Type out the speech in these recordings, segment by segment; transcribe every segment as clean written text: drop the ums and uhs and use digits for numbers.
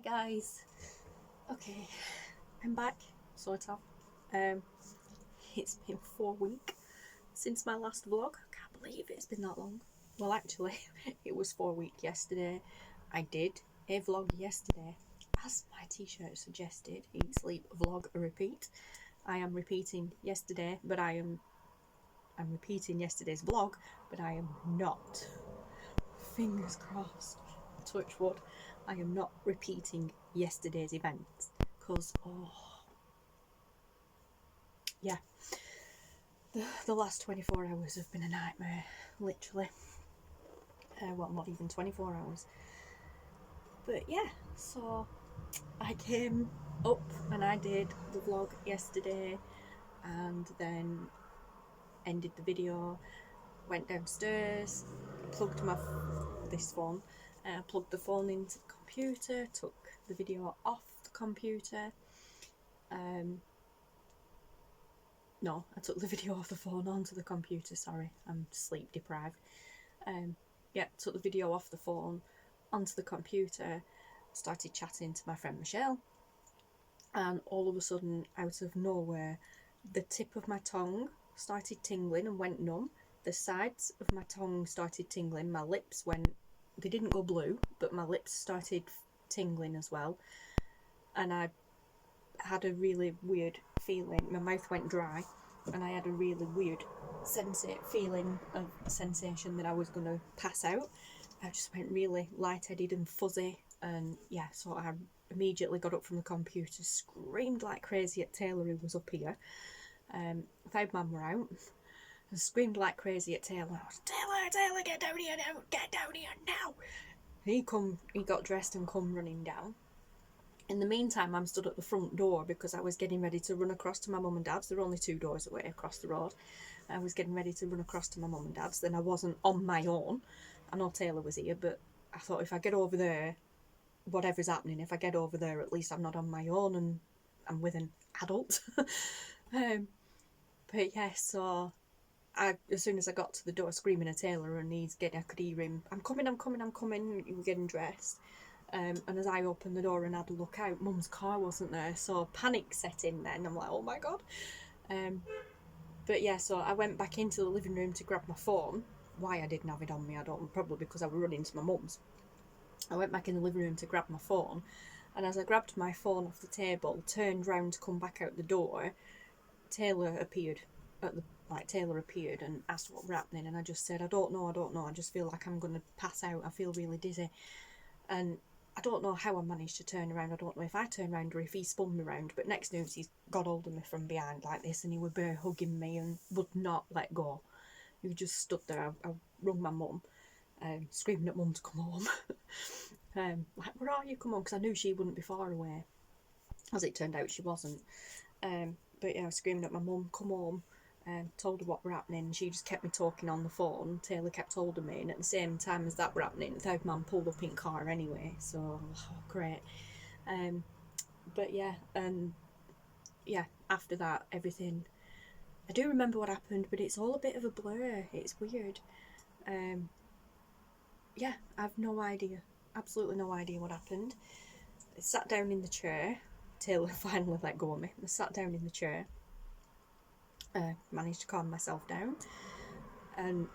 guys. Okay, I'm back, sort of. It's been 4 weeks since my last vlog. I can't believe it's been that long. Well, actually, it was 4 weeks yesterday. I did a vlog yesterday, as my t-shirt suggested. Eat, sleep, vlog, repeat. I am repeating yesterday, but I'm repeating yesterday's vlog, but I am not. Fingers crossed. Touch wood. I am not repeating yesterday's events because yeah, the last 24 hours have been a nightmare, literally. Well, not even 24 hours, but yeah, so I came up and I did the vlog yesterday and then ended the video, went downstairs, plugged this phone, plugged the phone into the computer, took the video off the computer. No, I took the video off the phone onto the computer, sorry, I'm sleep deprived. Yeah, took the video off the phone onto the computer, started chatting to my friend Michelle, and all of a sudden, out of nowhere, the tip of my tongue started tingling and went numb. The sides of my tongue started tingling, my lips they didn't go blue, but my lips started tingling as well, and I had a really weird feeling. My mouth went dry and I had a really weird sensation that I was going to pass out. I just went really lightheaded and fuzzy, and yeah, so I immediately got up from the computer, screamed like crazy at Taylor, who was up here. Found Mum were out, and screamed like crazy at Taylor. Taylor, get down here now, get down here now. He got dressed and come running down. In the meantime, I'm stood at the front door because I was getting ready to run across to my mum and dad's. They're only 2 doors away across the road. I was getting ready to run across to my mum and dad's. Then I wasn't on my own. I know Taylor was here, but I thought if I get over there, whatever's happening, if I get over there, at least I'm not on my own and I'm with an adult. But yeah, so as soon as I got to the door, screaming at Taylor, and I could hear him, I'm coming. He was getting dressed. And as I opened the door and had a look out, Mum's car wasn't there, so panic set in then. I'm like, oh my god. But yeah, so I went back into the living room to grab my phone. Why I didn't have it on me, I don't know, probably because I was running to my mum's. I went back in the living room to grab my phone, and as I grabbed my phone off the table, turned round to come back out the door, Taylor appeared and asked what was happening, and I just said, I don't know, I just feel like I'm going to pass out, I feel really dizzy. And I don't know how I managed to turn around. I don't know if I turned around or if he spun me round, but next news he's got hold of me from behind like this, and he was bare hugging me and would not let go. He just stood there. I rung my mum, screaming at Mum to come home. Like, where are you? Come on, because I knew she wouldn't be far away. As it turned out, she wasn't. But yeah, I was screaming at my mum, come home. Told her what were happening. She just kept me talking on the phone. Taylor kept hold of me, and at the same time as that were happening, the third man pulled up in car anyway, so great. But yeah, after that, everything, I do remember what happened, but it's all a bit of a blur. It's weird. Yeah, I've no idea, absolutely no idea what happened. I sat down in the chair. Taylor finally let go of me. I sat down in the chair. Managed to calm myself down, and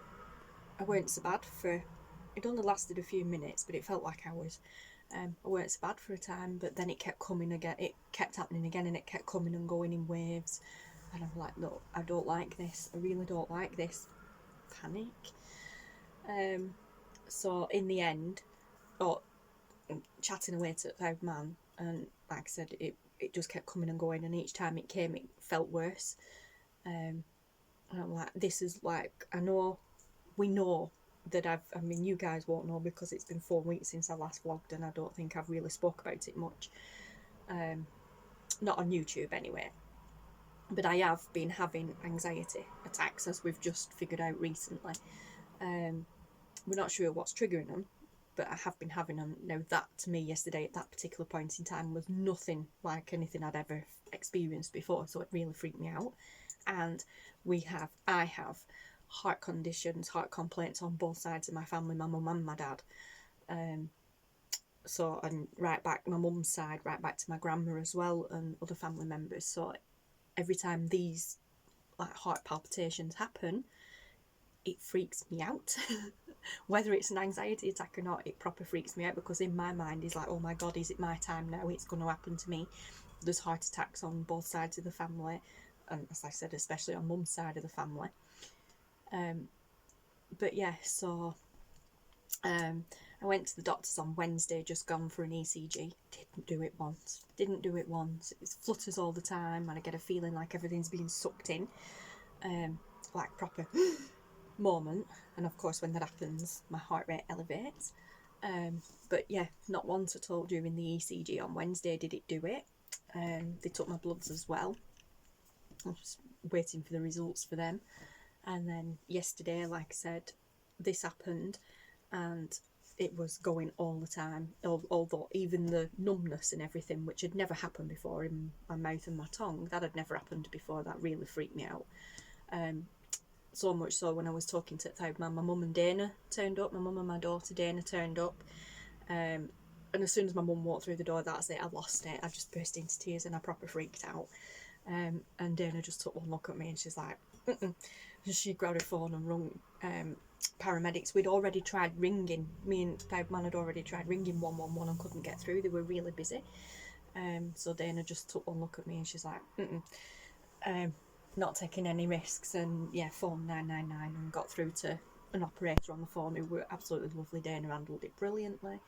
I weren't so bad for, it only lasted a few minutes, but it felt like hours. I weren't so bad for a time, but then it kept coming again, it kept happening again, and it kept coming and going in waves, and I'm like, no, I don't like this, I really don't like this. Panic. So in the end, chatting away to the third man, and like I said, it just kept coming and going, and each time it came, it felt worse. And I'm like, this is like, we know that I mean, you guys won't know because it's been 4 weeks since I last vlogged, and I don't think I've really spoke about it much. Not on YouTube anyway. But I have been having anxiety attacks, as we've just figured out recently. We're not sure what's triggering them, but I have been having them. Now, that to me yesterday at that particular point in time was nothing like anything I'd ever experienced before, so it really freaked me out. And I have heart conditions, heart complaints on both sides of my family, my mum and my dad. So, and right back my mum's side, right back to my grandma as well, and other family members. So every time these like heart palpitations happen, it freaks me out. Whether it's an anxiety attack or not, it proper freaks me out, because in my mind is like, oh my god, is it my time now? It's going to happen to me. There's heart attacks on both sides of the family, and as I said, especially on mum's side of the family. But yeah, so I went to the doctors on Wednesday, just gone for an ECG. Didn't do it once. It flutters all the time, and I get a feeling like everything's being sucked in, like proper moment. And of course, when that happens, my heart rate elevates. But yeah, not once at all during the ECG on Wednesday did it do it. They took my bloods as well. I was waiting for the results for them. And then yesterday, like I said, this happened, and it was going all the time, although even the numbness and everything, which had never happened before in my mouth and my tongue, that had never happened before. That really freaked me out. So much so, when I was talking to my mum and Dana turned up. My mum and my daughter Dana turned up, and as soon as my mum walked through the door, that's it, I lost it. I just burst into tears and I proper freaked out. And Dana just took one look at me and she's like, mm-mm. She grabbed her phone and rung paramedics. We'd already tried ringing, me and Pegman had already tried ringing 111 and couldn't get through. They were really busy. So Dana just took one look at me and she's like, mm-mm. Not taking any risks, and yeah, phone 999 and got through to an operator on the phone who were absolutely lovely. Dana handled it brilliantly,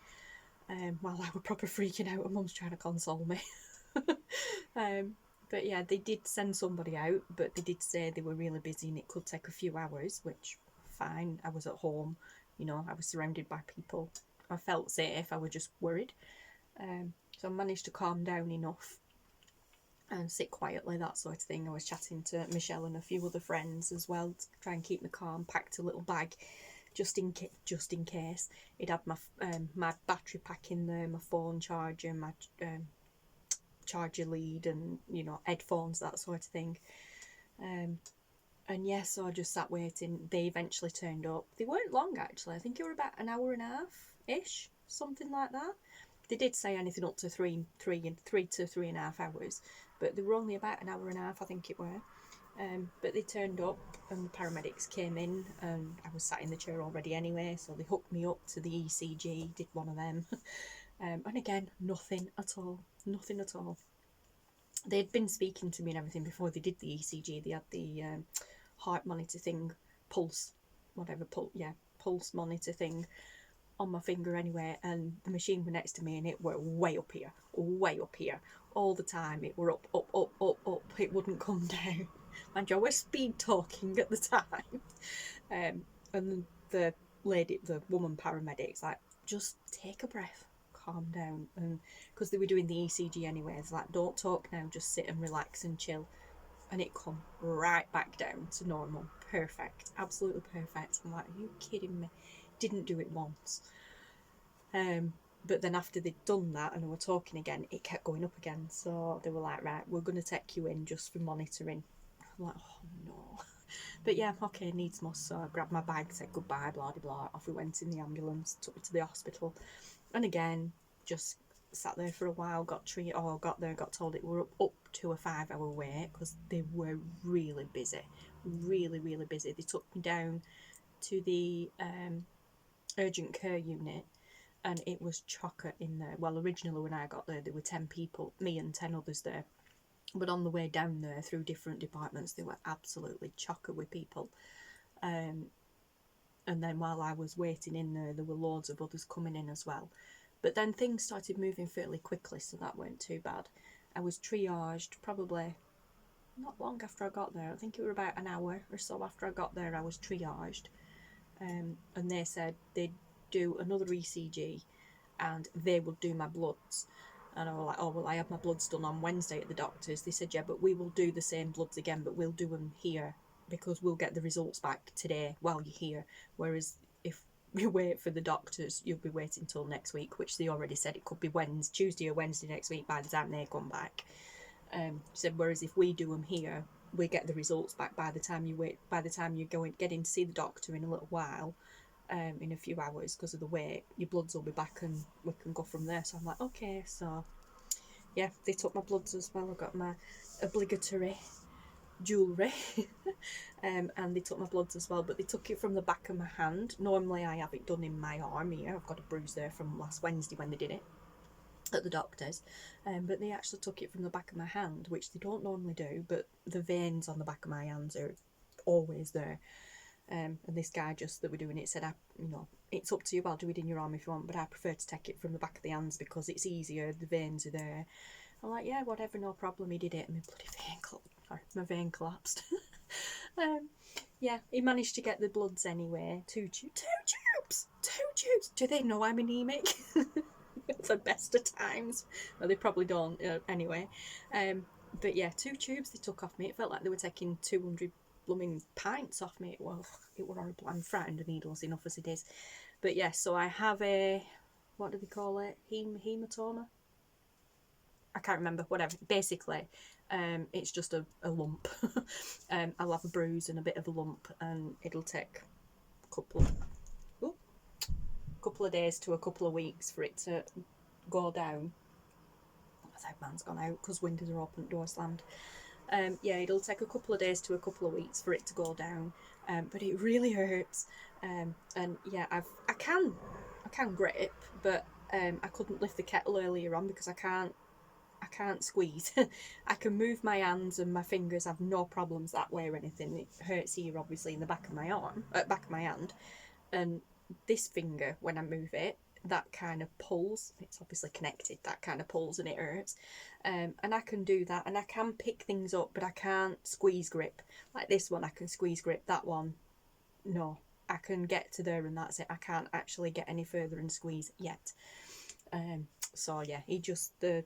while I were proper freaking out and mum's trying to console me. But yeah, they did send somebody out, but they did say they were really busy and it could take a few hours, which fine. I was at home, you know, I was surrounded by people. I felt safe, I was just worried. So I managed to calm down enough and sit quietly, that sort of thing. I was chatting to Michelle and a few other friends as well to try and keep me calm. Packed a little bag just in case. It had my my battery pack in there, my phone charger, my charger lead, and you know, headphones, that sort of thing. And yeah, so I just sat waiting. They eventually turned up. They weren't long actually. I think it were about an hour and a half ish, something like that. They did say anything up to three to 3.5 hours, but they were only about an hour and a half, I think it were. But they turned up and the paramedics came in, and I was sat in the chair already anyway, so they hooked me up to the ECG, did one of them. And again, nothing at all. They'd been speaking to me and everything before they did the ECG. They had the heart monitor thing, pulse monitor thing on my finger anyway, and the machine were next to me and it were way up here all the time. It were up, it wouldn't come down. Mind you, I was speed talking at the time. And the woman paramedics like, just take a breath, calm down, and because they were doing the ECG anyway, it's like, don't talk now, just sit and relax and chill. And it come right back down to normal. Perfect, absolutely perfect. I'm like, are you kidding me? Didn't do it once. But then after they'd done that and we were talking again, it kept going up again. So they were like, right, we're going to take you in just for monitoring. I'm like, oh no. But yeah, okay, needs must. So I grabbed my bag, said goodbye, blah blah blah. Off we went in the ambulance, took me to the hospital, and again just sat there for a while. Got there, got told it were up to a 5-hour wait because they were really busy, really busy. They took me down to the urgent care unit, and it was chocker in there. Well, originally when I got there were 10 people, me and 10 others there. But on the way down there through different departments, they were absolutely chocker with people. And then while I was waiting in there, there were loads of others coming in as well. But then things started moving fairly quickly, so that weren't too bad. I was triaged probably not long after I got there. I think it were about an hour or so after I got there, I was triaged. And they said they'd do another ECG and they would do my bloods. And I was like, oh, well, I had my bloods done on Wednesday at the doctor's. They said, yeah, but we will do the same bloods again, but we'll do them here because we'll get the results back today while you're here. Whereas if we wait for the doctors, you'll be waiting till next week, which they already said it could be Tuesday or Wednesday next week by the time they come back. Said, whereas if we do them here, we get the results back by the time you get in to see the doctor in a little while. in a few hours because of the weight. Your bloods will be back and we can go from there. So I'm like, okay. So yeah, they took my bloods as well. I got my obligatory jewellery and they took my bloods as well, but they took it from the back of my hand. Normally I have it done in my arm here. I've got a bruise there from last Wednesday when they did it at the doctor's, but they actually took it from the back of my hand, which they don't normally do, but the veins on the back of my hands are always there. And this guy just that we're doing it said, you know, it's up to you, I'll do it in your arm if you want, but I prefer to take it from the back of the hands because it's easier, the veins are there. I'm like, yeah, whatever, no problem. He did it and my vein collapsed. Yeah, he managed to get the bloods anyway. Two tubes. Do they know I'm anemic? It's the best of times. Well, they probably don't anyway. But yeah, 2 tubes they took off me. It felt like they were taking 200 blooming pints off me. Well, it was horrible. I'm frightened of needles enough as it is. But yeah, so I have a, what do they call it? Hematoma? I can't remember, whatever. Basically, it's just a lump. I'll have a bruise and a bit of a lump, and it'll take a couple of days to a couple of weeks for it to go down. I think man's gone out because windows are open, door slammed. Yeah, it'll take a couple of days to a couple of weeks for it to go down, but it really hurts. And yeah, I can grip, but I couldn't lift the kettle earlier on because I can't squeeze. I can move my hands and my fingers, have no problems that way or anything. It hurts here obviously in the back of my arm, back of my hand, and this finger, when I move it, that kind of pulls. It's obviously connected, that kind of pulls and it hurts. And I can do that, and I can pick things up, but I can't squeeze grip. Like this one I can squeeze grip, that one no. I can get to there and that's it. I can't actually get any further and squeeze yet. So yeah, the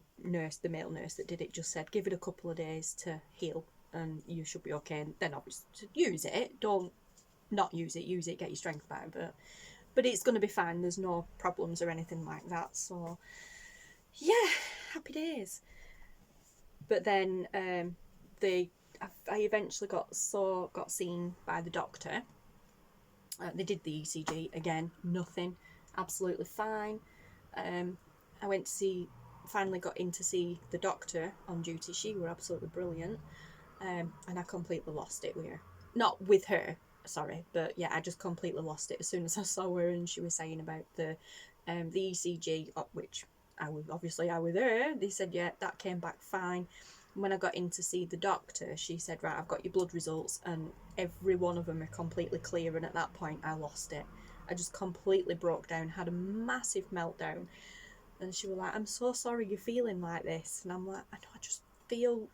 male nurse that did it just said, give it a couple of days to heal and you should be okay. And then obviously use it, don't not use it, get your strength back, but it's going to be fine. There's no problems or anything like that. So yeah, happy days. But then I eventually got seen by the doctor. They did the ECG again, nothing, absolutely fine. I went to finally got in to see the doctor on duty. She were absolutely brilliant, and I completely lost it with her. Not with her, sorry, but yeah, I just completely lost it as soon as I saw her, and she was saying about the ECG, which I was with her. They said, yeah, that came back fine. When I got in to see the doctor, she said, right, I've got your blood results, and every one of them are completely clear. And at that point, I lost it. I just completely broke down, had a massive meltdown. And she was like, I'm so sorry you're feeling like this. And I'm like, I just feel,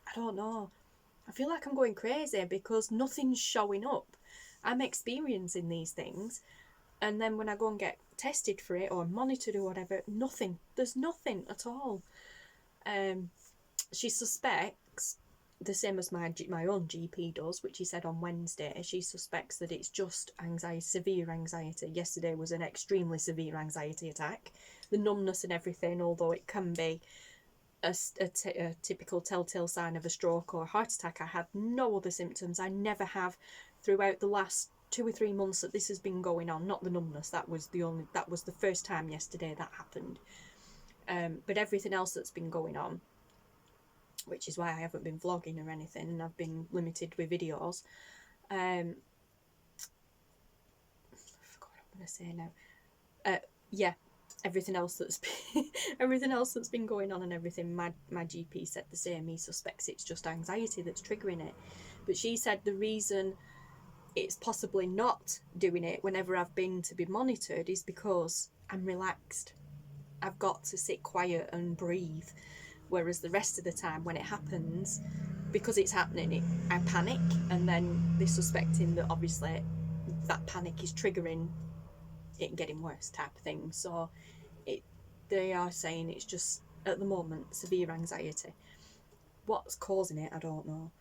I don't know. I feel like I'm going crazy because nothing's showing up. I'm experiencing these things. And then when I go and get tested for it or monitored or whatever, nothing. There's nothing at all. She suspects, the same as my own GP does, which he said on Wednesday, she suspects that it's just anxiety, severe anxiety. Yesterday was an extremely severe anxiety attack. The numbness and everything, although it can be a typical telltale sign of a stroke or a heart attack, I had no other symptoms. I never have throughout the last 2 or 3 months that this has been going on. Not the numbness, that was the first time yesterday that happened. But everything else that's been going on, which is why I haven't been vlogging or anything, and I've been limited with videos. I forgot what I'm going to say now. Yeah, everything else that's been going on and everything, my GP said the same. He suspects it's just anxiety that's triggering it. But she said the reason it's possibly not doing it whenever I've been to be monitored is because I'm relaxed. I've got to sit quiet and breathe. Whereas the rest of the time when it happens, because it's happening, I panic, and then they're suspecting that obviously that panic is triggering it getting worse type of thing. So they are saying it's just, at the moment, severe anxiety. What's causing it, I don't know.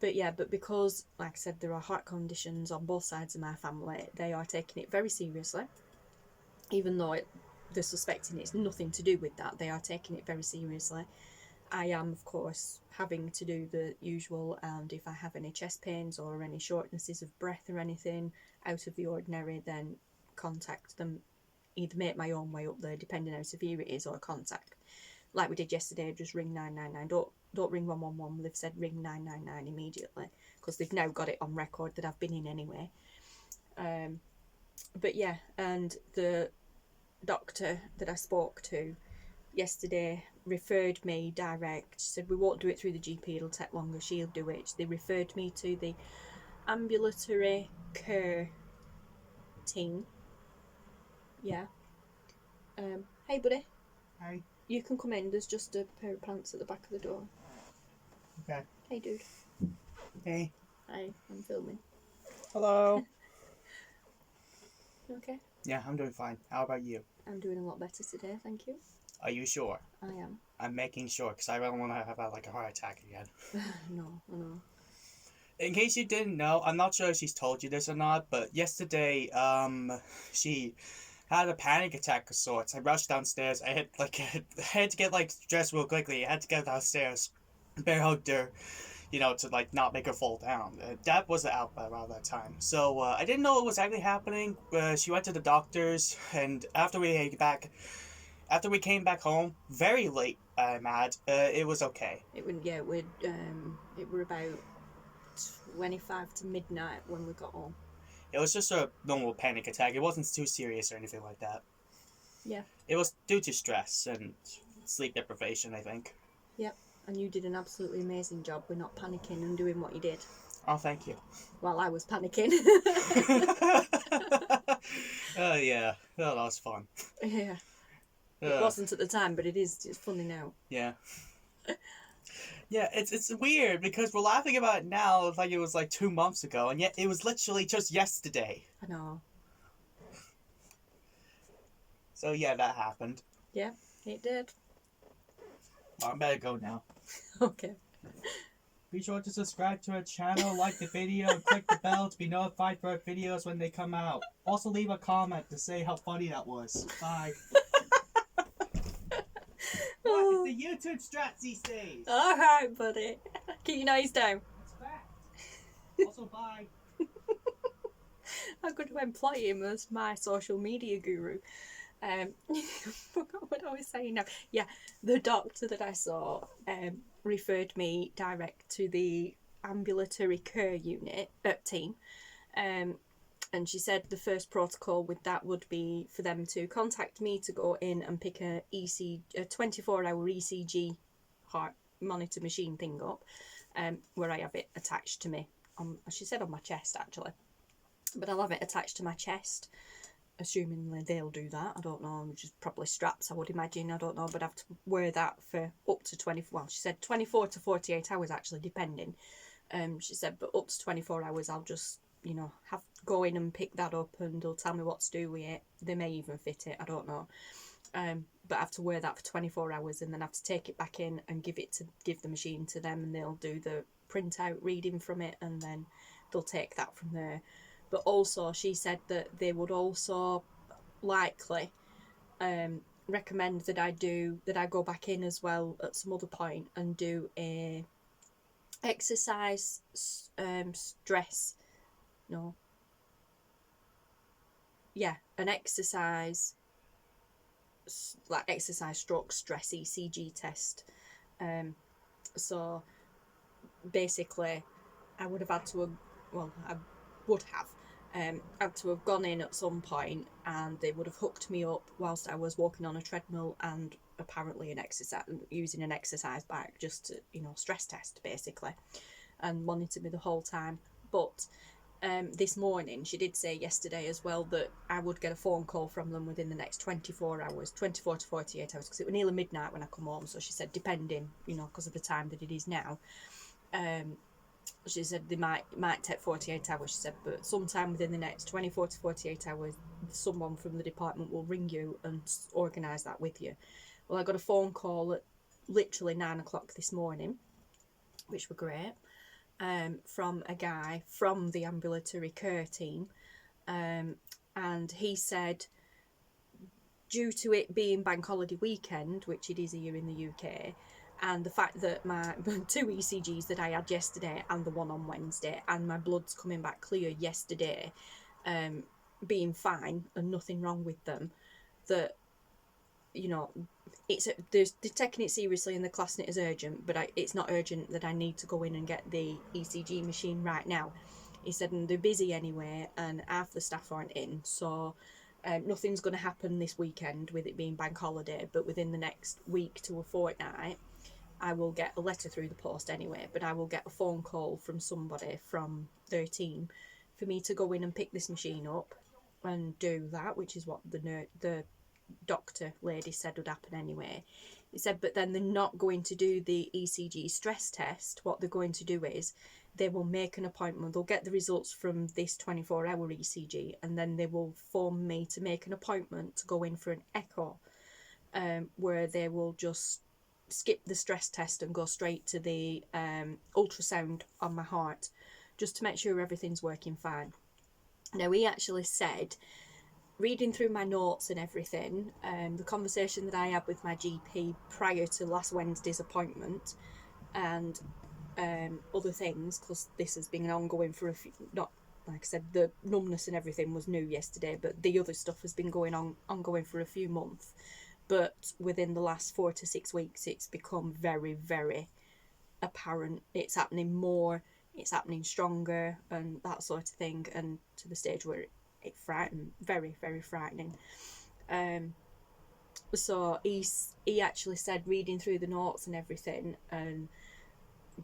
But because, like I said, there are heart conditions on both sides of my family, they are taking it very seriously. Even though they're suspecting it's nothing to do with that, they are taking it very seriously. I am, of course, having to do the usual, and if I have any chest pains or any shortnesses of breath or anything out of the ordinary, then contact them, either make my own way up there, depending how severe it is, or contact, like we did yesterday, just ring 999. Don't ring 111. They've said ring 999 immediately, because they've now got it on record that I've been in anyway. But yeah, and the doctor that I spoke to yesterday referred me direct. She said, we won't do it through the GP, it'll take longer, she'll do it. They referred me to the ambulatory care team. Yeah. Hey buddy. Hi. You can come in, there's just a pair of pants at the back of the door. Okay. Hey dude. Hey. Hi, I'm filming. Hello. Okay. Yeah, I'm doing fine. How about you? I'm doing a lot better today, thank you. Are you sure? I am. I'm making sure, because I don't want to have like a heart attack again. No, I know. In case you didn't know, I'm not sure if she's told you this or not, but yesterday, she had a panic attack of sorts. I rushed downstairs. I had to get dressed real quickly. I had to get downstairs, bear hugged her, to not make her fall down. Dad was out by around that time, so I didn't know what was actually happening. She went to the doctors, and after we came back home, very late, I'm mad. It was okay. It were about 25 to midnight when we got home. It was just a normal panic attack. It wasn't too serious or anything like that. Yeah. It was due to stress and sleep deprivation, I think. Yep. And you did an absolutely amazing job with not panicking and doing what you did. Oh, thank you. While I was panicking. Oh, yeah. Oh, that was fun. Yeah. It wasn't at the time, but it is. It's funny now. Yeah. Yeah, it's weird because we're laughing about it now like it was 2 months ago, and yet it was literally just yesterday. I know. So yeah, that happened. Yeah, it did. Well, I better go now. Okay. Be sure to subscribe to our channel, like the video, and click the bell to be notified for our videos when they come out. Also leave a comment to say how funny that was. Bye. What? It's the YouTube strats these days. Alright, buddy. Keep your nose down. That's fact. Also, bye. I'm going to employ him as my social media guru. Forgot what I was saying now. Yeah, the doctor that I saw referred me direct to the ambulatory care unit team. And she said the first protocol with that would be for them to contact me to go in and pick a 24-hour ECG heart monitor machine thing up, where I have it attached to me. She said on my chest, actually. But I'll have it attached to my chest, assuming they'll do that. I don't know, just probably straps, I would imagine. I don't know, but I have to wear that for up to she said 24 to 48 hours, actually, depending. She said, but up to 24 hours, I'll just, go in and pick that up, and they'll tell me what to do with it. They may even fit it, I don't know. But I have to wear that for 24 hours, and then I have to take it back in and give the machine to them, and they'll do the printout reading from it, and then they'll take that from there. But also, she said that they would also likely recommend that I go back in as well at some other point and do a exercise an exercise stroke stress ECG test. So basically I would have had to have gone in at some point, and they would have hooked me up whilst I was walking on a treadmill and apparently using an exercise bike, just to, stress test basically, and monitor me the whole time. But this morning, she did say yesterday as well that I would get a phone call from them within the next 24 to 48 hours, because it was nearly midnight when I come home. So she said, depending, because of the time that it is now, she said they might take 48 hours, she said, but sometime within the next 24 to 48 hours, someone from the department will ring you and organise that with you. Well, I got a phone call at literally 9 o'clock this morning, which were great, from a guy from the ambulatory care team, and he said, due to it being bank holiday weekend, which it is here in the UK, and the fact that my 2 ECGs that I had yesterday and the one on Wednesday, and my blood's coming back clear yesterday, being fine and nothing wrong with them, that, you know, they're taking it seriously and they're classing it as urgent, but it's not urgent that I need to go in and get the ECG machine right now. He said, and they're busy anyway, and half the staff aren't in, so nothing's going to happen this weekend with it being bank holiday, but within the next week to a fortnight, I will get a letter through the post anyway, but I will get a phone call from somebody from their team for me to go in and pick this machine up and do that, which is what the doctor lady said would happen anyway. He said, but then they're not going to do the ECG stress test. What they're going to do is they will make an appointment. They'll get the results from this 24-hour ECG, and then they will phone me to make an appointment to go in for an echo, where they will just skip the stress test and go straight to the ultrasound on my heart, just to make sure everything's working fine. Now, he actually said, reading through my notes and everything, the conversation that I had with my GP prior to last Wednesday's appointment, and other things, because this has been ongoing for a few, not, like I said, the numbness and everything was new yesterday, but the other stuff has been ongoing for a few months. But within the last 4 to 6 weeks, it's become very, very apparent. It's happening more, it's happening stronger, and that sort of thing, and to the stage where it frightened, very, very frightening. So he actually said, reading through the notes and everything, and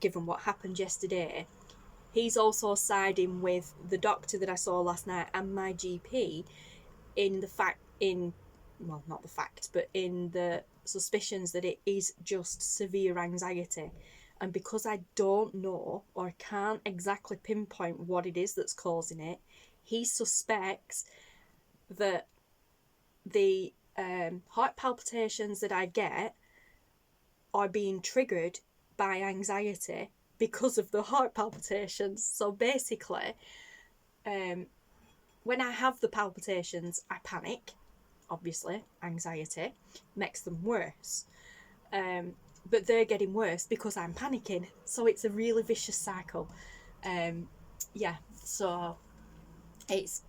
given what happened yesterday, he's also siding with the doctor that I saw last night and my GP in the suspicions that it is just severe anxiety. And because I don't know, or can't exactly pinpoint what it is that's causing it, he suspects that the heart palpitations that I get are being triggered by anxiety because of the heart palpitations. So basically, when I have the palpitations, I panic. Obviously, anxiety makes them worse. But they're getting worse because I'm panicking. So it's a really vicious cycle. So it's...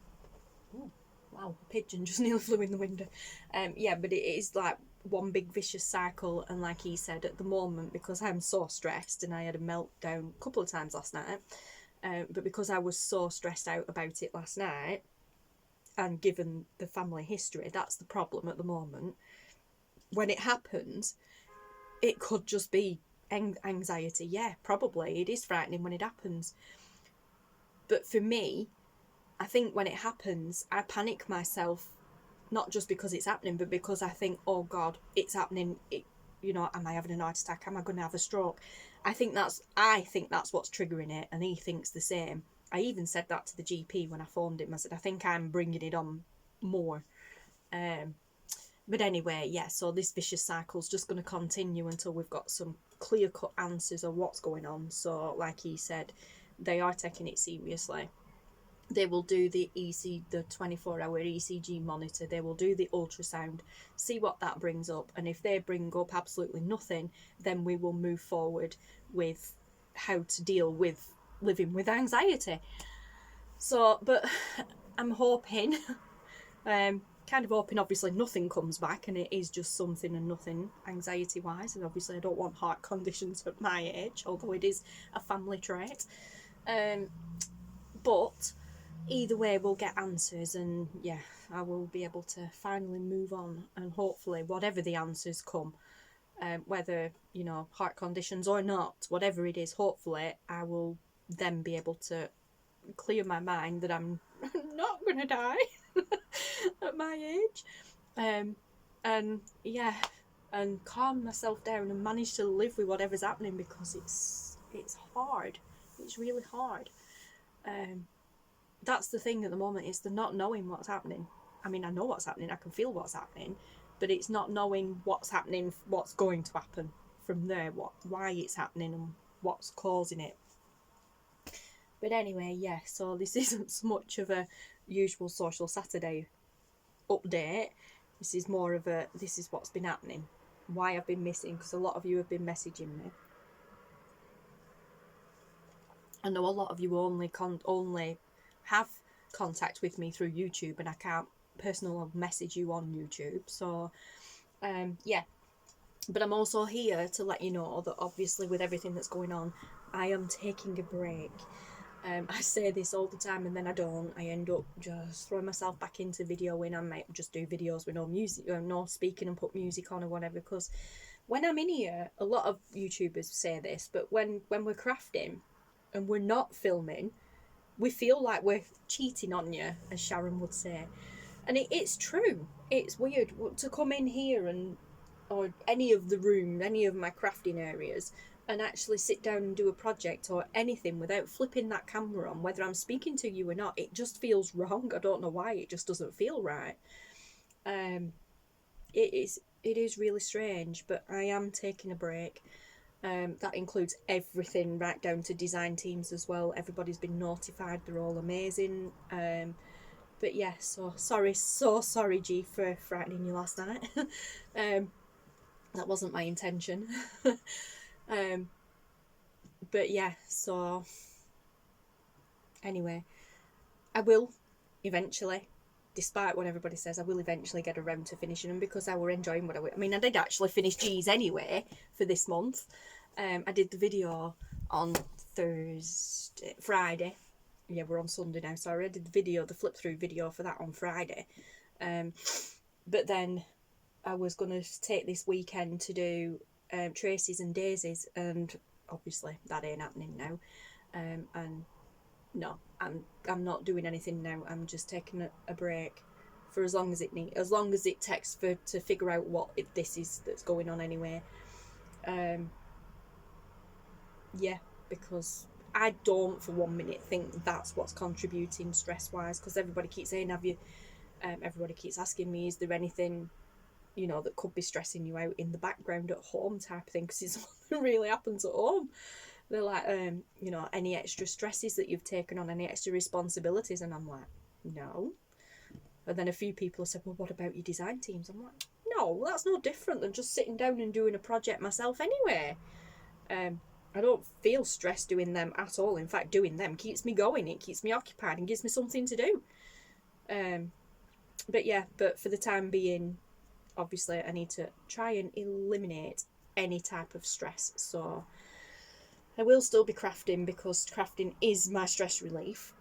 Ooh, wow, a pigeon just nearly flew in the window. But it is like one big vicious cycle, and like he said, at the moment, because I'm so stressed, and I had a meltdown a couple of times last night, but because I was so stressed out about it last night, and given the family history, that's the problem at the moment. When it happens, it could just be anxiety. Yeah, probably. It is frightening when it happens. But for me, I think when it happens, I panic myself, not just because it's happening, but because I think, oh God, it's happening. Am I having a heart attack? Am I going to have a stroke? I think that's what's triggering it, and he thinks the same. I even said that to the GP when I phoned him. I said, I think I'm bringing it on more. But anyway, yeah, so this vicious cycle's just going to continue until we've got some clear-cut answers of what's going on. So, like he said, they are taking it seriously. They will do the 24-hour ECG monitor. They will do the ultrasound, see what that brings up. And if they bring up absolutely nothing, then we will move forward with how to deal with living with anxiety. So, but I'm hoping, kind of hoping, obviously nothing comes back and it is just something and nothing anxiety-wise. And obviously I don't want heart conditions at my age, although it is a family trait. But either way, we'll get answers, and yeah, I will be able to finally move on, and hopefully whatever the answers come, whether, heart conditions or not, whatever it is, hopefully I will then be able to clear my mind that I'm not going to die at my age, and calm myself down and manage to live with whatever's happening, because it's hard. It's really hard. That's the thing at the moment, is the not knowing what's happening. I mean, I know what's happening, I can feel what's happening, but it's not knowing what's happening, what's going to happen from there, why it's happening and what's causing it. But anyway, yeah, so this isn't so much of a usual Social Saturday update. This is more of this is what's been happening. why I've been missing, because a lot of you have been messaging me. I know a lot of you only have contact with me through YouTube, and I can't personally message you on YouTube. So yeah, but I'm also here to let you know that obviously with everything that's going on, I am taking a break. I say this all the time and then I don't. I end up just throwing myself back into videoing. I might just do videos with no music, no speaking, and put music on or whatever, because when I'm in here, a lot of YouTubers say this, but when we're crafting and we're not filming, we feel like we're cheating on you, as Sharon would say. And it's true. It's weird to come in here or any of the room, any of my crafting areas, and actually sit down and do a project or anything without flipping that camera on, whether I'm speaking to you or not. It just feels wrong. I don't know why. It just doesn't feel right. It is really strange, but I am taking a break. That includes everything, right down to design teams as well. Everybody's been notified. They're all amazing. But yeah, so sorry G for frightening you last night. That wasn't my intention. But yeah, so anyway, I will eventually, despite what everybody says, I will eventually get around to finishing them, because I were enjoying what I mean, I did actually finish G's anyway for this month. I did the video on Friday. Yeah, we're on Sunday now, so I did the flip through video for that on Friday. But then I was going to take this weekend to do Tracie's and Daisy's, and obviously that ain't happening now. And no, I'm not doing anything now. I'm just taking a break for as long as it takes to figure out what this is that's going on anyway. Yeah, because I don't for 1 minute think that's what's contributing stress wise, because everybody keeps saying, have you everybody keeps asking me, is there anything, you know, that could be stressing you out in the background at home type of thing, because it's what really happens at home. They're like, you know, any extra stresses that you've taken on, any extra responsibilities, and I'm like, no. And then a few people have said, well, what about your design teams? I'm like, no, that's no different than just sitting down and doing a project myself anyway. I don't feel stressed doing them at all. In fact, doing them keeps me going. It keeps me occupied and gives me something to do. But yeah, but for the time being, obviously I need to try and eliminate any type of stress. So I will still be crafting, because crafting is my stress relief.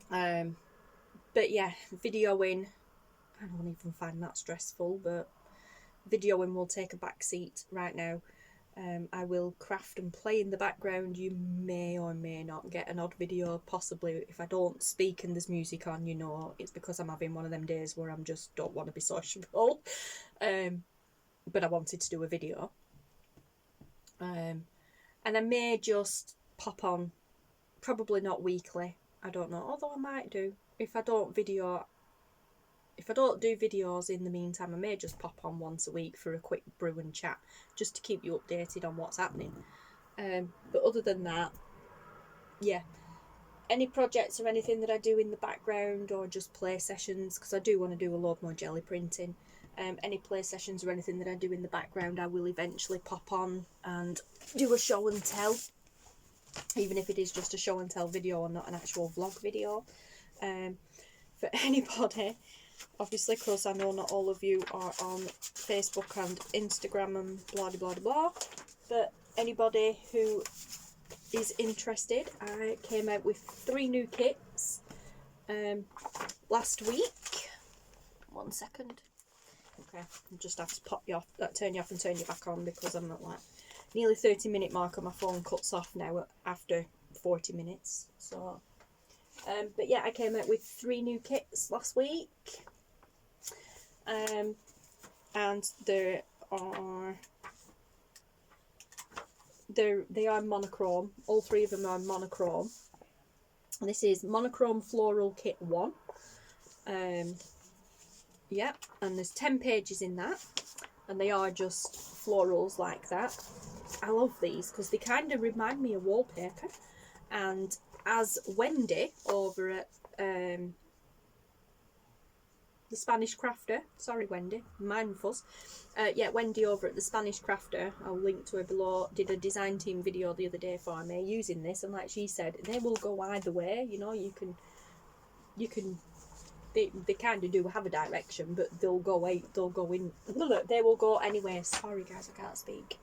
But yeah, videoing, I don't even find that stressful, but videoing will take a back seat right now. I will craft and play in the background. You may or may not get an odd video, possibly. If I don't speak and there's music on, you know, it's because I'm having one of them days where I'm just don't want to be sociable. But I wanted to do a video. And I may just pop on, probably not weekly, I don't know, although I might do. If I don't do videos in the meantime, I may just pop on once a week for a quick brew and chat, just to keep you updated on what's happening. But other than that, yeah, any projects or anything that I do in the background, or just play sessions, because I do want to do a lot more Gelli printing. Any play sessions or anything that I do in the background, I will eventually pop on and do a show and tell, even if it is just a show and tell video or not an actual vlog video. For anybody, obviously, because I know not all of you are on Facebook and Instagram and blah blah blah, but anybody who is interested, I came out with 3 new kits last week. 1 second. Okay, I just have to turn you off and turn you back on, because I'm not like nearly 30-minute mark on my phone cuts off now after 40 minutes. So, but yeah, I came out with 3 new kits last week. And they are monochrome. All 3 of them are monochrome. This is Monochrome Floral Kit 1. Yeah, and there's 10 pages in that, and they are just florals like that. I love these because they kind of remind me of wallpaper. And as Wendy over at the Spanish Crafter. Sorry, Wendy, mind fuss. Yeah, Wendy over at the Spanish Crafter, I'll link to her below, did a design team video the other day for me using this, and like she said, they will go either way. You know, you can they kind of do have a direction, but they will go anywhere. Sorry guys, I can't speak.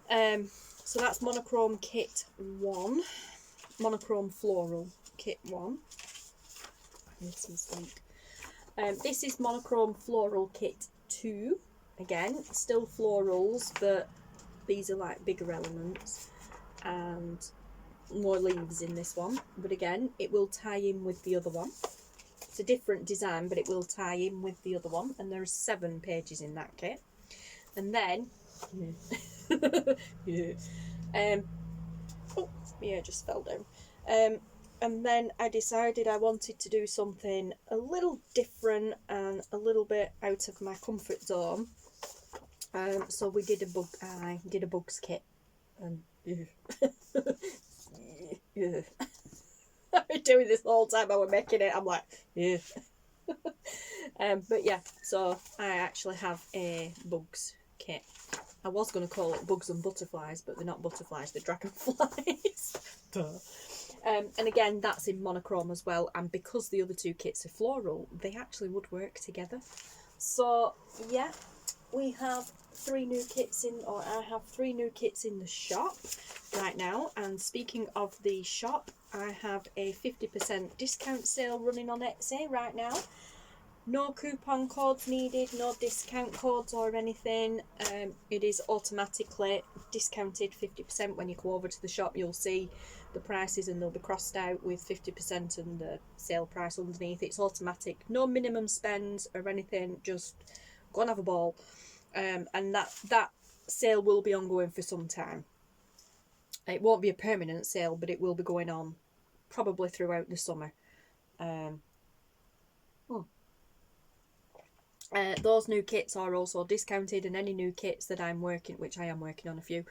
So that's Monochrome Kit 1, Monochrome Floral Kit 1. I need some sleep. This is Monochrome Floral Kit 2. Again, still florals, but these are like bigger elements and more leaves in this one. But again, it will tie in with the other one. It's a different design, but it will tie in with the other one. And there are 7 pages in that kit. And then, oh, yeah, just fell down. And then I decided I wanted to do something a little different and a little bit out of my comfort zone. So we did I did a bugs kit, and I've been doing this the whole time I was making it. I'm like, yeah. But yeah, so I actually have a bugs kit. I was going to call it bugs and butterflies, but they're not butterflies, they're dragonflies. And again, that's in monochrome as well, and because the other 2 kits are floral, they actually would work together. So yeah, we have 3 new kits in, or I have 3 new kits in the shop right now. And speaking of the shop, I have a 50% discount sale running on Etsy right now. No coupon codes needed, no discount codes or anything. It is automatically discounted 50%. When you go over to the shop, you'll see the prices and they'll be crossed out with 50% and the sale price underneath. It's automatic, no minimum spend or anything, just go and have a ball. And that sale will be ongoing for some time. It won't be a permanent sale, but it will be going on probably throughout the summer. Those new kits are also discounted, and any new kits that I'm working, which I am working on a few,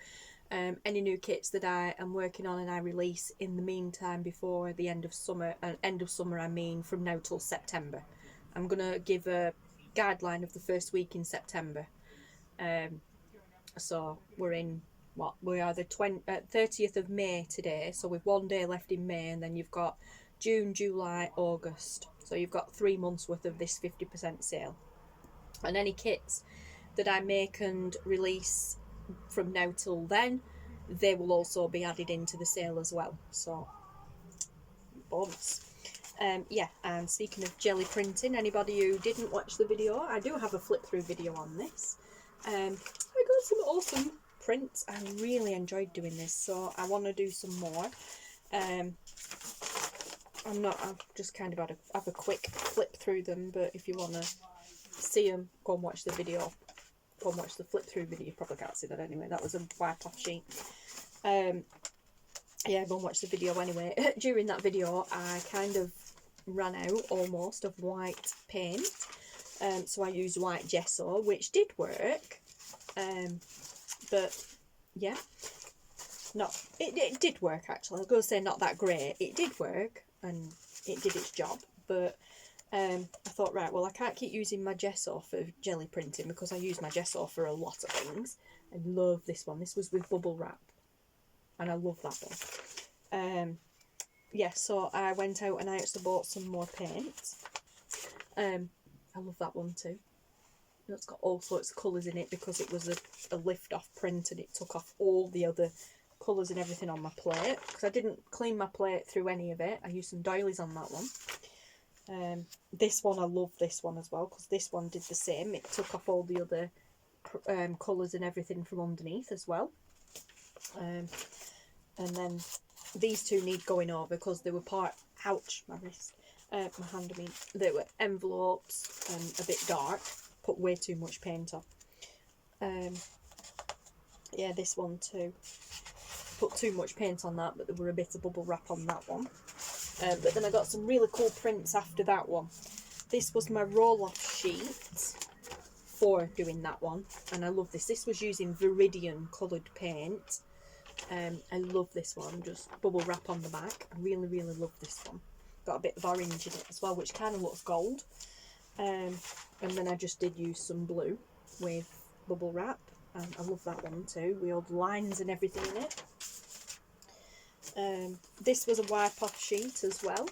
any new kits that I am working on and I release in the meantime before the end of summer, and end of summer I mean from now till September. I'm going to give a guideline of the first week in September. So we're in, what, we are the 30th of May today, so we've 1 day left in May, and then you've got June, July, August. So you've got 3 months worth of this 50% sale. And any kits that I make and release from now till then, they will also be added into the sale as well. So, bonus. Yeah, and speaking of jelly printing, anybody who didn't watch the video, I do have a flip through video on this. I got some awesome prints. I really enjoyed doing this, so I want to do some more. I've just kind of have a quick flip through them, but if you want to see them, go and watch the video. Go and watch the flip through video. You probably can't see that anyway. That was a wipe off sheet. Yeah, go and watch the video anyway. During that video, I kind of ran out almost of white paint. So I used white gesso, which did work. But yeah, it did work actually. I was going to say not that great. It did work and it did its job, but I thought, right, well, I can't keep using my gesso for jelly printing because I use my gesso for a lot of things. I love this one. This was with bubble wrap, and I love that one. Yeah, so I went out and I actually bought some more paint. I love that one too. It's got all sorts of colours in it because it was a lift off print, and it took off all the other colours and everything on my plate, because I didn't clean my plate through any of it. I used some doilies on that one. This one, I love this one as well, because this one did the same. It took off all the other colours and everything from underneath as well. And then these two need going over because they were part, ouch, my wrist, my hand, I mean, they were envelopes and a bit dark, put way too much paint on. Yeah, this one too, put too much paint on that, but there were a bit of bubble wrap on that one. But then I got some really cool prints after that one. This was my roll-off sheet for doing that one, and I love this. This was using Viridian coloured paint. I love this one, just bubble wrap on the back. I really, really love this one. Got a bit of orange in it as well, which kind of looks gold. And then I just did use some blue with bubble wrap. I love that one too, with all the lines and everything in it. This was a wipe off sheet as well,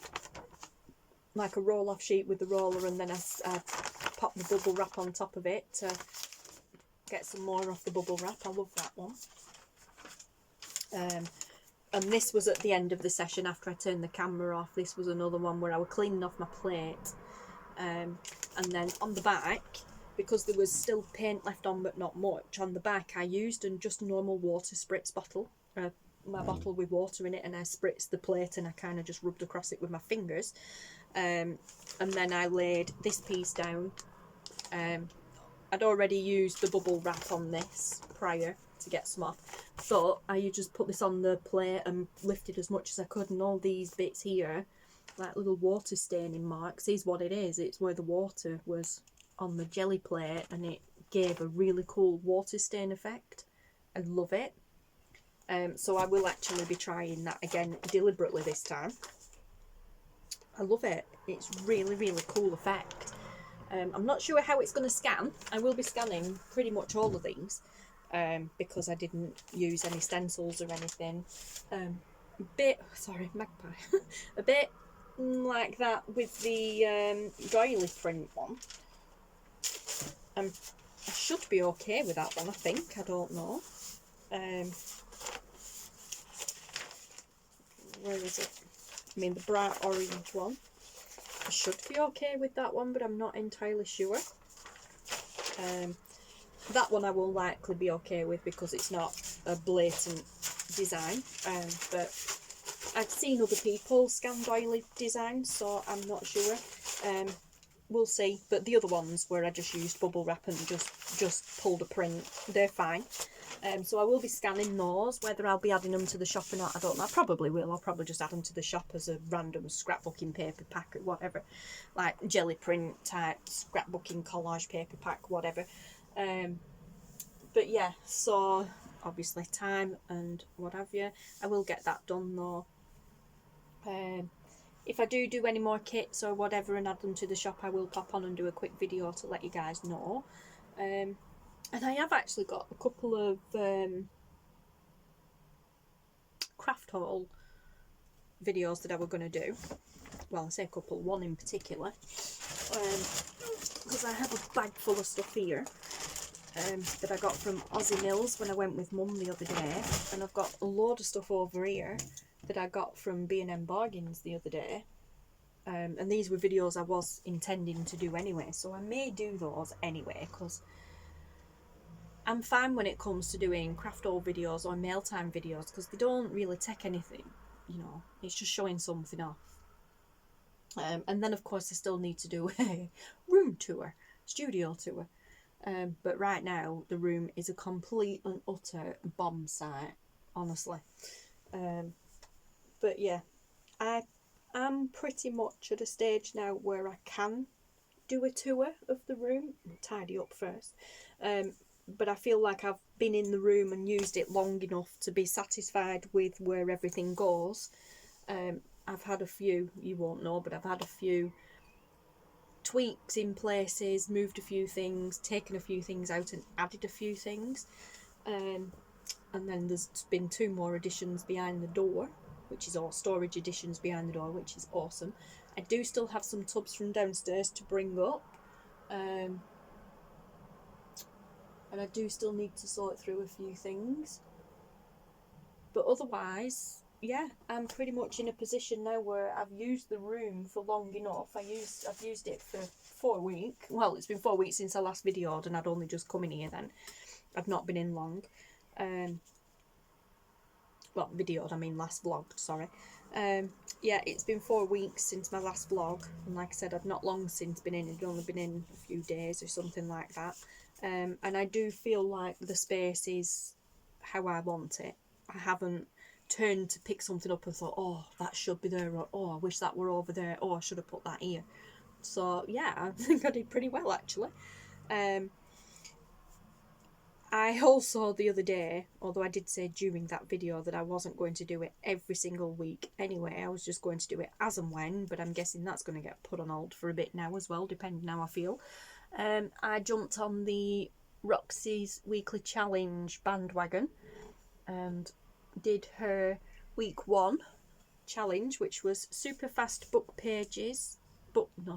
like a roll off sheet with the roller, and then I popped the bubble wrap on top of it to get some more off the bubble wrap. I love that one. And this was at the end of the session after I turned the camera off. This was another one where I was cleaning off my plate. And then on the back, because there was still paint left on but not much, on the back I used just a normal water spritz bottle. My bottle with water in it, and I spritzed the plate and I kind of just rubbed across it with my fingers. And then I laid this piece down. I'd already used the bubble wrap on this prior to get some off, but I just put this on the plate and lifted as much as I could, and all these bits here, like little water staining marks, is what it is. It's where the water was on the jelly plate, and it gave a really cool water stain effect. I love it. So I will actually be trying that again deliberately this time. I love it. It's really, really cool effect. I'm not sure how it's going to scan. I will be scanning pretty much all of these because I didn't use any stencils or anything. A bit, sorry, magpie. A bit like that with the doily print one. I should be okay with that one, I think. I don't know. Where is it? I mean, the bright orange one. I should be okay with that one, but I'm not entirely sure. That one I will likely be okay with because it's not a blatant design. But I've seen other people scan doily designs, so I'm not sure. We'll see. But the other ones where I just used bubble wrap and just pulled a print, they're fine. So I will be scanning those. Whether I'll be adding them to the shop or not, I don't know. I probably will. I'll probably just add them to the shop as a random scrapbooking paper pack or whatever. Like jelly print type scrapbooking collage paper pack, whatever. But yeah, so obviously time and what have you. I will get that done though. If I do any more kits or whatever and add them to the shop, I will pop on and do a quick video to let you guys know. And I have actually got a couple of Craftaholic videos that I were going to do. Well, I say a couple, one in particular. Because I have a bag full of stuff here that I got from Aussie Mills when I went with Mum the other day. And I've got a load of stuff over here that I got from B&M Bargains the other day. And these were videos I was intending to do anyway. So I may do those anyway, because I'm fine when it comes to doing craft haul videos or mail time videos, because they don't really take anything, you know, it's just showing something off. And then of course I still need to do a room tour, studio tour. But right now the room is a complete and utter bomb site, honestly. But yeah, I am pretty much at a stage now where I can do a tour of the room, tidy up first. But I feel like I've been in the room and used it long enough to be satisfied with where everything goes. I've had a few, you won't know, but I've had a few tweaks in places, moved a few things, taken a few things out and added a few things. And then there's been 2 more additions behind the door, which is all storage additions behind the door, which is awesome. I do still have some tubs from downstairs to bring up. And I do still need to sort through a few things. But otherwise, yeah, I'm pretty much in a position now where I've used the room for long enough. I've used it for 4 weeks. Well, it's been 4 weeks since I last videoed, and I'd only just come in here then. I've not been in long. Well, videoed, I mean last vlogged, sorry. Yeah, it's been 4 weeks since my last vlog. And like I said, I've not long since been in. I'd only been in a few days or something like that. And I do feel like the space is how I want it. I haven't turned to pick something up and thought, oh, that should be there, or oh, I wish that were over there, oh, I should have put that here. So yeah, I think I did pretty well actually. I I also the other day, although I did say during that video that I wasn't going to do it every single week anyway, I was just going to do it as and when, but I'm guessing that's going to get put on hold for a bit now as well, depending how I feel. I jumped on the Roxy's weekly challenge bandwagon and did her week 1 challenge, which was super fast book pages,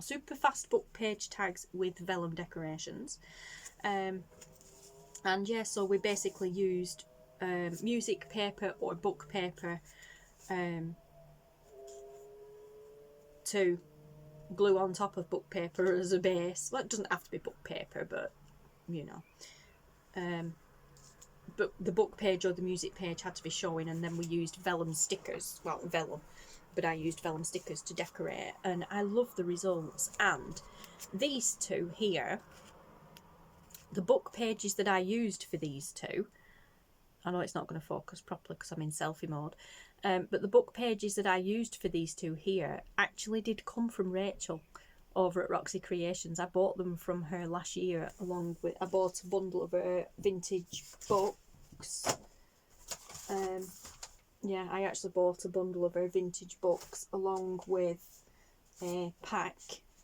super fast book page tags with vellum decorations. And yeah, so we basically used music paper or book paper to glue on top of book paper as a base. Well, it doesn't have to be book paper, but you know. But the book page or the music page had to be showing, and then we used vellum stickers. Well, vellum, but I used vellum stickers to decorate, and I love the results. And these two here, the book pages that I used for these two, I know it's not going to focus properly because I'm in selfie mode, but the book pages that I used for these two here actually did come from Rachel over at Roxy Creations. I bought them from her last year, along with, I bought a bundle of her vintage books. Yeah, I actually bought a bundle of her vintage books along with a pack.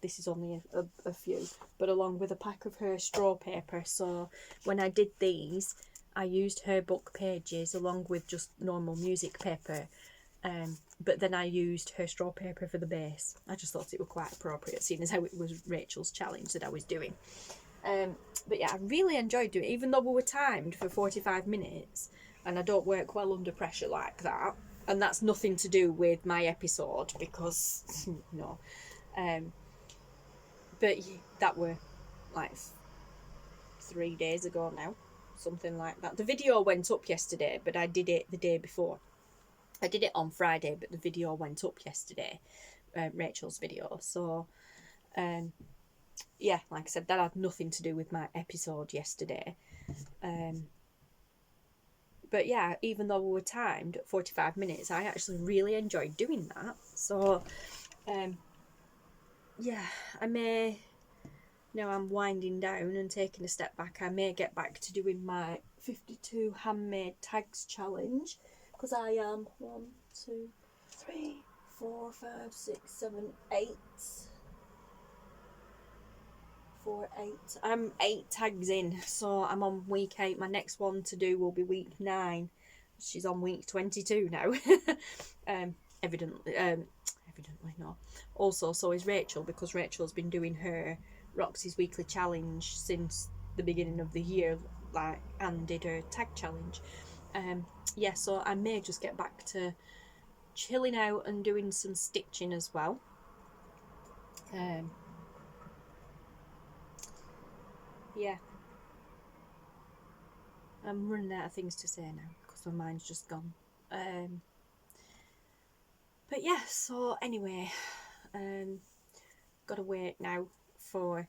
This is only a few, but along with a pack of her straw paper. So when I did these, I used her book pages along with just normal music paper, but then I used her straw paper for the base. I just thought it was quite appropriate, seeing as how it was Rachel's challenge that I was doing. But yeah, I really enjoyed doing it, even though we were timed for 45 minutes, and I don't work well under pressure like that. And that's nothing to do with my episode, because, no. But that were like 3 days ago now, something like that. The video went up yesterday, but I did it the day before. I did it on Friday, but the video went up yesterday, Rachel's video. So, yeah, like I said, that had nothing to do with my episode yesterday. But yeah, even though we were timed at 45 minutes, I actually really enjoyed doing that. So, yeah, I may, now I'm winding down and taking a step back, I may get back to doing my 52 handmade tags challenge, because I am 1, 2, 3, 4, 5, 6, 7, 8. 4, 8. I'm 8 tags in, so I'm on week 8. My next one to do will be week 9. She's on week 22 now. Evidently no. Also, so is Rachel, because Rachel's been doing her Roxy's weekly challenge since the beginning of the year, like, and did her tag challenge. Yeah, so I may just get back to chilling out and doing some stitching as well. Yeah, I'm running out of things to say now because my mind's just gone. But yeah, so anyway, gotta wait now for,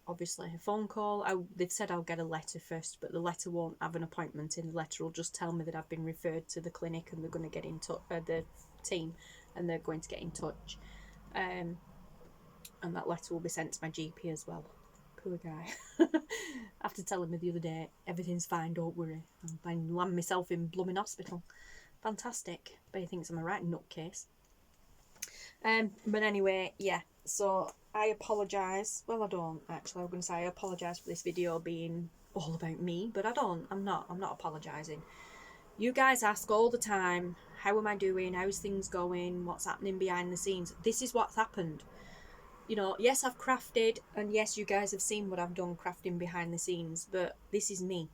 obviously, a phone call. They've said I'll get a letter first, but the letter won't have an appointment in. The letter will just tell me that I've been referred to the clinic, and they're going to get in touch, the team, and they're going to get in touch. And that letter will be sent to my GP as well. Poor guy. After telling me the other day, everything's fine, don't worry. I land myself in blooming hospital. Fantastic. But he thinks I'm a right nutcase. But anyway, yeah. So I apologise. Well, I don't actually. I'm going to say I apologise for this video being all about me, but I don't. I'm not apologising. You guys ask all the time, how am I doing? How's things going? What's happening behind the scenes? This is what's happened. You know, yes, I've crafted, and yes, you guys have seen what I've done crafting behind the scenes, but this is me.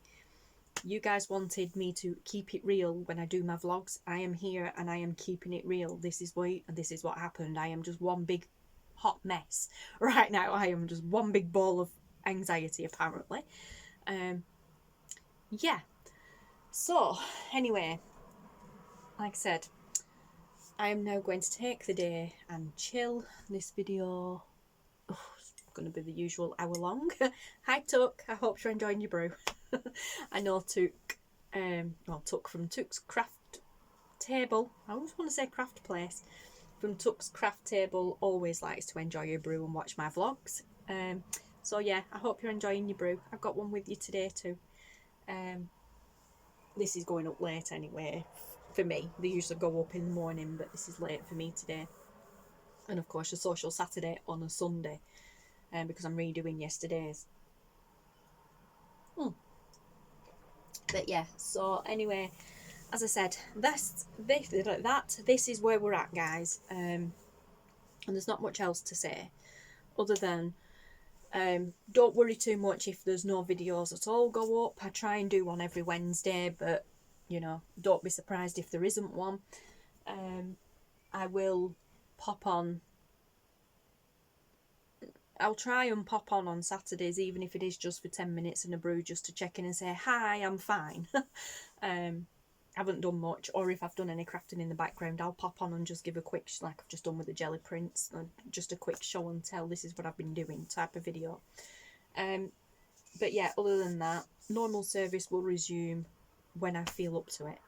You guys wanted me to keep it real when I do my vlogs. I am here and I am keeping it real. This is what happened. I am just one big hot mess right now. I am just one big ball of anxiety, apparently. Yeah. So, anyway, like I said, I am now going to take the day and chill. This video is going to be the usual hour long. Hi Tuck, I hope you're enjoying your brew. I know Tuck, Tuck from Tuck's Craft Table. I always want to say Craft Place. From Tuck's Craft Table always likes to enjoy your brew and watch my vlogs. So yeah, I hope you're enjoying your brew. I've got one with you today too. This is going up late anyway for me. They usually go up in the morning, but this is late for me today. And of course a social Saturday on a Sunday, because I'm redoing yesterday's. But yeah, so anyway, as I said, this is where we're at, guys. And there's not much else to say other than don't worry too much if there's no videos at all go up. I try and do one every Wednesday, but you know, don't be surprised if there isn't one. I will pop on. I'll try and pop on Saturdays, even if it is just for 10 minutes in a brew, just to check in and say, hi, I'm fine. Haven't done much, or if I've done any crafting in the background, I'll pop on and just give a quick, like I've just done with the Gelli prints, just a quick show and tell, this is what I've been doing type of video. But yeah, other than that, normal service will resume when I feel up to it,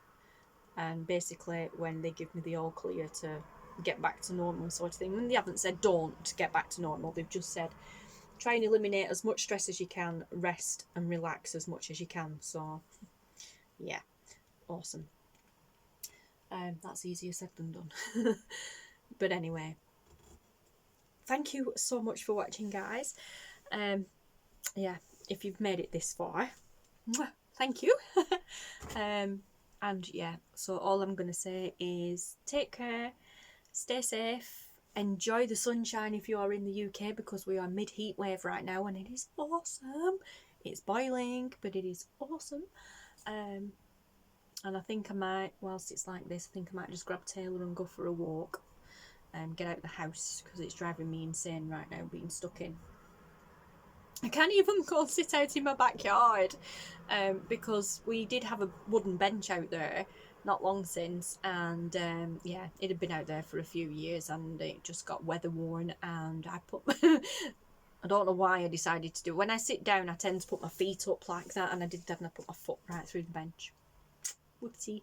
and basically when they give me the all clear to get back to normal sort of thing. And they haven't said don't get back to normal, they've just said try and eliminate as much stress as you can, rest and relax as much as you can. So yeah, awesome. That's easier said than done. But anyway, thank you so much for watching, guys. Yeah, if you've made it this far, thank you. And yeah, so all I'm gonna say is take care, stay safe, enjoy the sunshine if you are in the UK, because we are mid heat wave right now and it is awesome. It's boiling, but it is awesome. And I think I might, whilst it's like this, I think I might just grab Taylor and go for a walk and get out of the house, because it's driving me insane right now being stuck in. I can't even go and sit out in my backyard, because we did have a wooden bench out there not long since, and yeah, it had been out there for a few years and it just got weather worn, and I put I don't know why I decided to do it. When I sit down I tend to put my feet up like that, and I did that and I put my foot right through the bench. Whoopsie.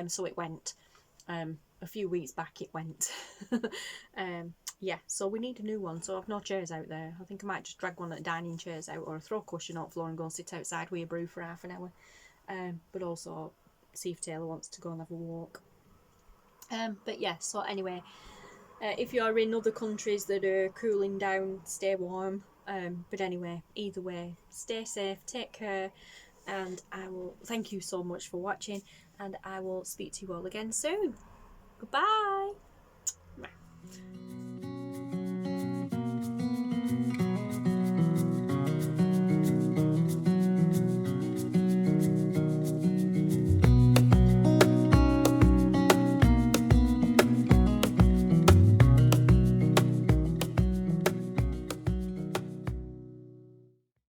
So it went. A few weeks back it went. Yeah, so we need a new one, so I've no chairs out there. I think I might just drag one of the dining chairs out, or throw a cushion on the floor and go and sit outside with a brew for half an hour. But also see if Taylor wants to go and have a walk. But yeah, so anyway, if you are in other countries that are cooling down, stay warm. But anyway, either way, stay safe, take care, and I will thank you so much for watching, and I will speak to you all again soon. Goodbye.